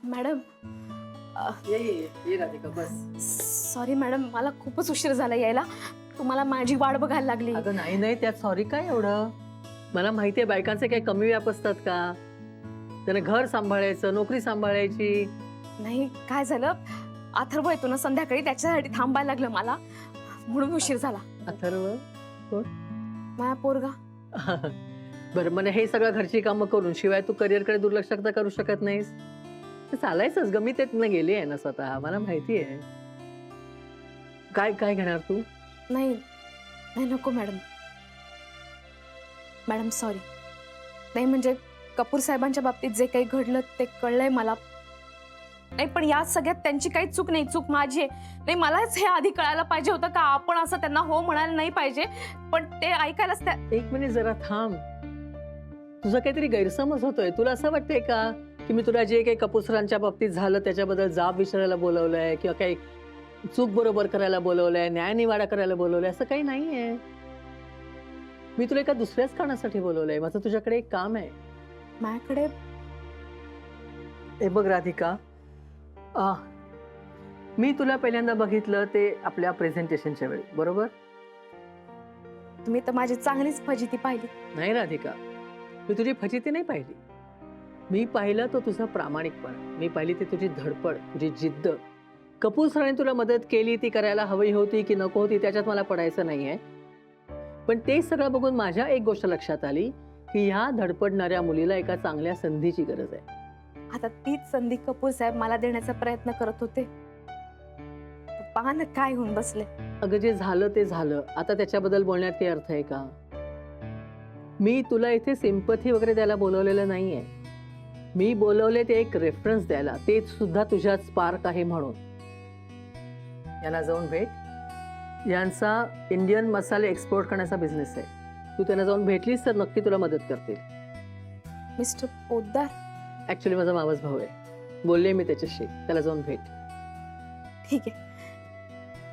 Madam ये राधिका बस. Sorry madam, मला खूपच उशीर झाला यायला. तुम्हाला माझी वाट बघायला लागली. अगं नाही नाही, त्यात सॉरी काय एवढं. मला माहितीये बायकांचे काही कमी व्याप असतात का. त्याने घर सांभाळायचं, नोकरी सांभाळायची. नाही, काय झालं, अथर्व येतो ना संध्याकाळी, त्याच्यासाठी थांबायला लागलं मला, म्हणून उशीर झाला. अथर्व माझा पोरगा. बरं, मला हे सगळं घरची कामं करून शिवाय तू करिअरकडे दुर्लक्ष तर करू शकत नाहीस. ते चालायचंच ग, मी त्यातनं गेली आहे ना स्वतः, मला माहिती आहे. काय काय घेणार तू. नाही नाही, नको मॅडम. Madam sorry. नाही म्हणजे कपूर साहेबांच्या बाबतीत जे काही घडलं ते कळलंय मला. नाही पण या सगळ्यात त्यांची काही चूक नाही, चूक माझी आहे. नाही, मलाच हे आधी कळायला पाहिजे होतं का आपण असं त्यांना हो म्हणायला नाही पाहिजे, पण ते ऐकायलाच त्या. एक मिनिट जरा थांब. तुझा काहीतरी गैरसमज होतोय. तुला असं वाटतंय का की मी तुला जे काही कपूर सरांच्या बाबतीत झालं त्याच्याबद्दल जाब विचारायला बोलवलंय किंवा काही चूक बरोबर करायला बोलवलंय, न्यायनिवाडा करायला बोलवलंय, असं काही नाहीये. मी तुला एका दुसऱ्याच कारणासाठी बोलवलंय. माझं तुझ्याकडे एक काम आहे. माझ्याकडे. हे बघ राधिका, मी तुला पहिल्यांदा बघितलं ते आपल्या प्रेझेंटेशनच्या वेळी, बरोबर. तुम्ही तर माझी चांगलीच फजिती पाहिली. नाही राधिका, मी तुझी फजिती नाही पाहिली. मी पाहिलं तो तुझा प्रामाणिकपणा. मी पाहिली ती तुझी धडपड, तुझी जिद्द. कपूर सरांनी तुला मदत केली, ती करायला हवी होती की नको होती त्याच्यात मला पडायचं नाहीये. पण ते सगळं बघून माझ्या एक गोष्ट लक्षात आली की ह्या धडपडणाऱ्या मुलीला एका चांगल्या संधीची गरज आहे. आता तीच संधी कपूर साहेब मला देण्याचा प्रयत्न करत होते. पहा ना काय होऊन बसले. अगं जे झालं ते झालं. आता त्याच्याबद्दल बोलण्यात काही अर्थ आहे का. मी तुला इथे सिंपथी वगैरे द्यायला बोलवलेलं नाहीये. मी बोलवले ते एक रेफरन्स द्यायला, ते सुद्धा तुझ्यात स्पार्क आहे म्हणून. यांना जाऊन भेट. यांचा इंडियन मसाले एक्सपोर्ट करण्याचा बिझनेस आहे. तू त्यांना जाऊन भेटलीस तर नक्की तुला मदत करतील. मिस्टर पोद्दार. ऍक्च्युली माझा मावस भाऊ आहे. बोलले मी त्याच्याशी, त्याला जाऊन भेट. ठीक आहे,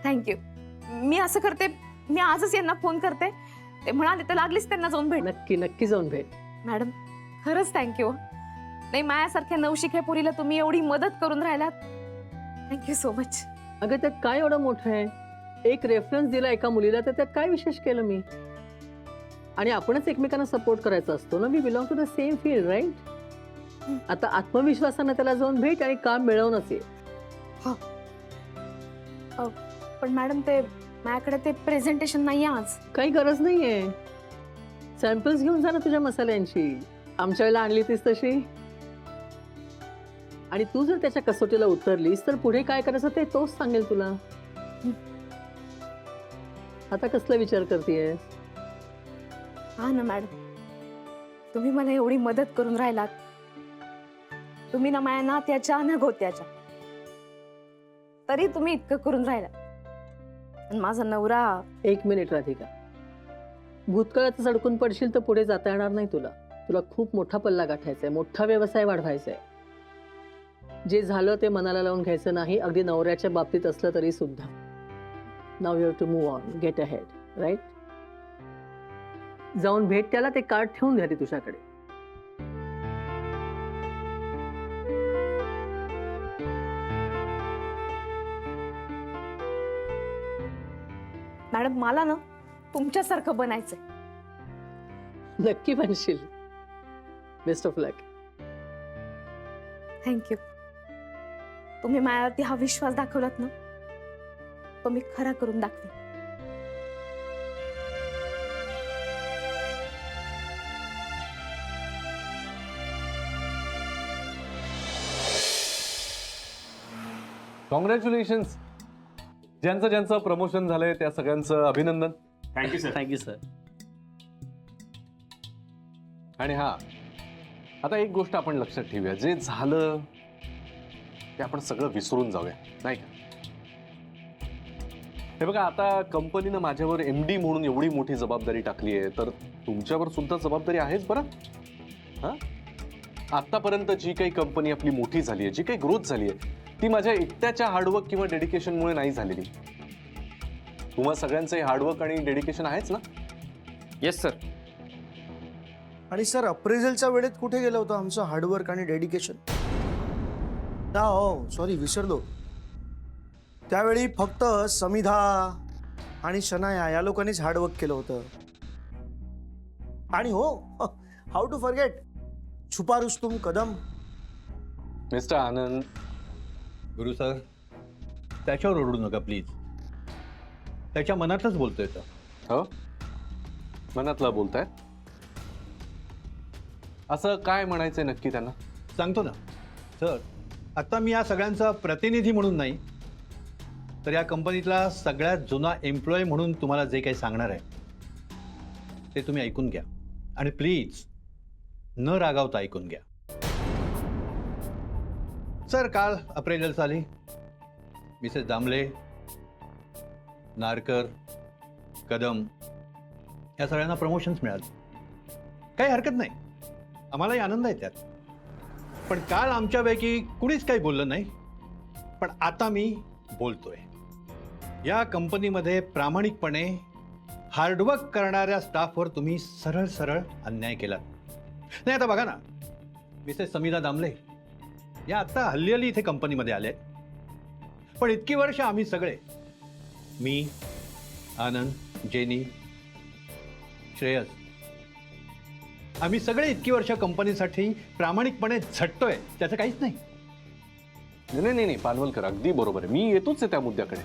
थँक्यू. मी असं करते, मी आजच यांना फोन करते. ते म्हणाले तर लागलीच त्यांना जाऊन भेट. नक्की नक्की जाऊन भेट. मॅडम खरंच थँक्यू. नाही, माझ्यासारख्या नवशिक्या पोरीला तुम्ही एवढी मदत करून राहिलात, थँक्यू सो मच. अगं त्यात काय एवढं मोठं आहे. एक रेफरन्स दिला एका मुलीला तर त्यात काय विशेष केलं मी. आणि आपणच एकमेकांना सपोर्ट करायचा असतो ना. We belong to the same field, right. आता आत्मविश्वासानं त्याला जाऊन भेट आणि काम मिळवूनच ये. पण मॅडम ते माझ्याकडे ते प्रेझेंटेशन नाही आज. काही गरज नाहीये. सॅम्पल्स घेऊन जा ना तुझ्या मसाल्यांची. आमच्या वेळेला आणली तीस तशी. आणि तू जर त्याच्या कसोटीला उतरलीस तर पुढे काय करायचं ते तोच सांगेल तुला. आता कसला विचार करतेयस. हा ना मॅडम, तुम्ही मला एवढी मदत करून राहिलात. तुम्ही ना माझ्या नात्याच्या ना गोत्याच्या, तरी तुम्ही इतकं करून राहिला. आणि माझा नवरा. एक मिनिट राधिका, भूतकाळात सडकून पडशील तर पुढे जाता येणार नाही तुला. तुला खूप मोठा पल्ला गाठायचा आहे, मोठा व्यवसाय वाढवायचा आहे. जे झालं ते मनाला लावून घ्यायचं नाही, अगदी नवऱ्याच्या बाबतीत असलं तरी सुद्धा. Now you have to move on, get ahead, right. जाऊन भेट त्याला. ते कार्ड ठेवून घ्या ती तुझ्याकडे. मॅडम मला ना तुमच्यासारखं बनायचंय. नक्की बनशील. Best of luck. थँक्यू. तुम्ही माझ्यावरती हा विश्वास दाखवलात ना, तो मी खरा करून दाखवे. कॉंग्रॅच्युलेशन्स. ज्यांचं ज्यांचं प्रमोशन झालंय त्या सगळ्यांचं अभिनंदन. Thank you sir. Thank you sir. आणि हा, आता एक गोष्ट आपण लक्षात ठेवूया. जे झालं ते आपण सगळं विसरून जाऊया, नाही का. हे बघा, आता कंपनीनं माझ्यावर MD म्हणून एवढी मोठी जबाबदारी टाकली आहे, तर तुमच्यावर सुद्धा जबाबदारी आहेच बरं. हां, आतापर्यंत जी काही कंपनी आपली मोठी झाली आहे, जी काही ग्रोथ झाली आहे, ती माझ्या एकट्याच्या हार्डवर्क किंवा डेडिकेशनमुळे नाही झालेली. तुम्हा सगळ्यांचं हार्डवर्क आणि डेडिकेशन आहेच ना. Yes sir. आणि सर, अप्रेझलच्या वेळेत कुठे गेलं होतं आमचं हार्डवर्क आणि डेडिकेशन. हो सॉरी विसरलो. त्यावेळी फक्त समिधा आणि शनाया या लोकांनीच हार्डवर्क केलं होतं. आणि हो, हाऊ टू फॉरगेट छुपा रुस्तुम कदम. मिस्टर आनंद, गुरु सर, त्याच्यावर ओरडू नका प्लीज. त्याच्या मनातच बोलतोय तो. हो मनातला बोलताय. असं काय म्हणायचंय नक्की त्यांना? सांगतो ना सर. आता मी या सगळ्यांचा प्रतिनिधी म्हणून नाही, तर या कंपनीतला सगळ्यात जुना एम्प्लॉय म्हणून तुम्हाला जे काही सांगणार आहे ते तुम्ही ऐकून घ्या. आणि प्लीज न रागावता ऐकून घ्या. सर, काल अप्रेजल झाली. मिसेस दामले, नारकर, कदम या सगळ्यांना प्रमोशन्स मिळाले. काही हरकत नाही, आम्हालाही आनंद आहे त्यात. पण काल आमच्यापैकी कुणीच काही बोललं नाही. पण आता मी बोलतोय. या कंपनीमध्ये प्रामाणिकपणे हार्डवर्क करणाऱ्या स्टाफवर तुम्ही सरळ सरळ अन्याय केला नाही. आता बघा ना, मिसेस समिधा दामले या आता हल्ली हल्ली इथे कंपनीमध्ये आले. पण इतकी वर्ष आम्ही सगळे, मी, आनंद, जेनी, श्रेयस, आम्ही सगळे इतकी वर्ष कंपनीसाठी प्रामाणिकपणे झटतोय. त्याचं काहीच नाही. नाही पानवलकर, अगदी बरोबर आहे. मी येतोच आहे त्या मुद्द्याकडे.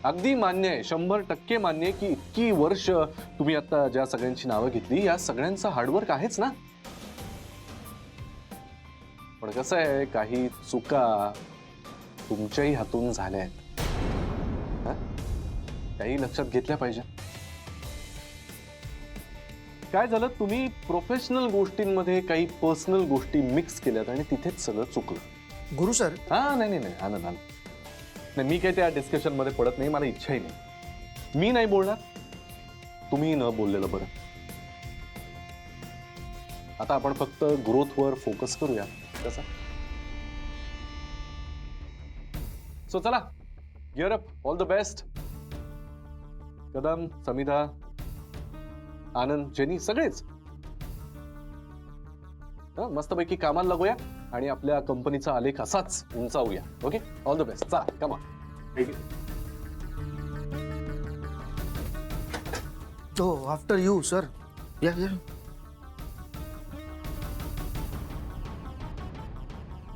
अगदी मान्य आहे, 100% मान्य आहे की इतकी वर्ष तुम्ही आता ज्या सगळ्यांची नावं घेतली या सगळ्यांचं हार्डवर्क आहेच ना. पण कसं आहे, काही चुका तुमच्याही हातून झाल्या आहेत. त्याही लक्षात घेतल्या पाहिजे. काय झालं, तुम्ही प्रोफेशनल गोष्टींमध्ये काही पर्सनल गोष्टी मिक्स केल्यात आणि तिथेच सगळं चुकलं. गुरु सर, नाही आनंद नाही, मी काही त्या डिस्कशन मध्ये पडत नाही. मला इच्छाही नाही. मी नाही बोलणार, तुम्ही न बोललेलं बरं. आता आपण फक्त ग्रोथवर फोकस करूया. कसं? सो चला, gear up. All the best. Kadam, Samidha, Anand, jenny सगळेच मस्तपैकी कामाला लागूया आणि आपल्या कंपनीचा आलेख असाच उंचावूया. Okay, all the best. चला, कमा. हो आफ्टर यू सर. या या.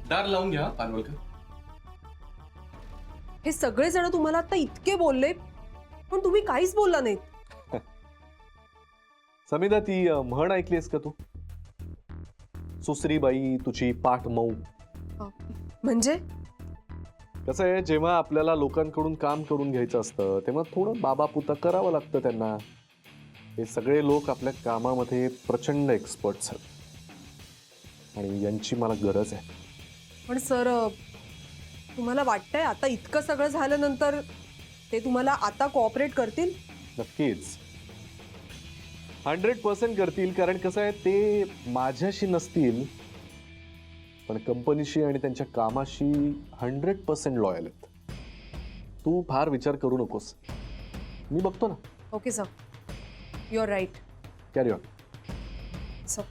दार लावून घ्या पानवलकर. हे सगळेजण तुम्हाला आता इतके बोलले, पण तुम्ही काहीच बोलला नाहीत. समिधा, ती म्हण ऐकलीस का तू? सुसरी बाई तुझी पाठ मऊ. म्हणजे कसं आहे, जेव्हा आपल्याला लोकांकडून काम करून घ्यायचं असतं तेव्हा थोडं बाबा पुता करावं लागतं त्यांना. हे सगळे लोक आपल्या कामामध्ये प्रचंड एक्सपर्ट्स आहेत आणि यांची मला गरज आहे. पण सर, तुम्हाला वाटतंय आता इतकं सगळं झाल्यानंतर ते तुम्हाला आता कोऑपरेट करतील? नक्कीच 100% करतील. कारण कसं आहे, ते माझ्याशी नसतील पण कंपनीशी आणि त्यांच्या कामाशी 100% लॉयल आहेत. तू फार विचार करू नकोस, मी बघतो ना. Okay sir, you are right. Carry on. Sir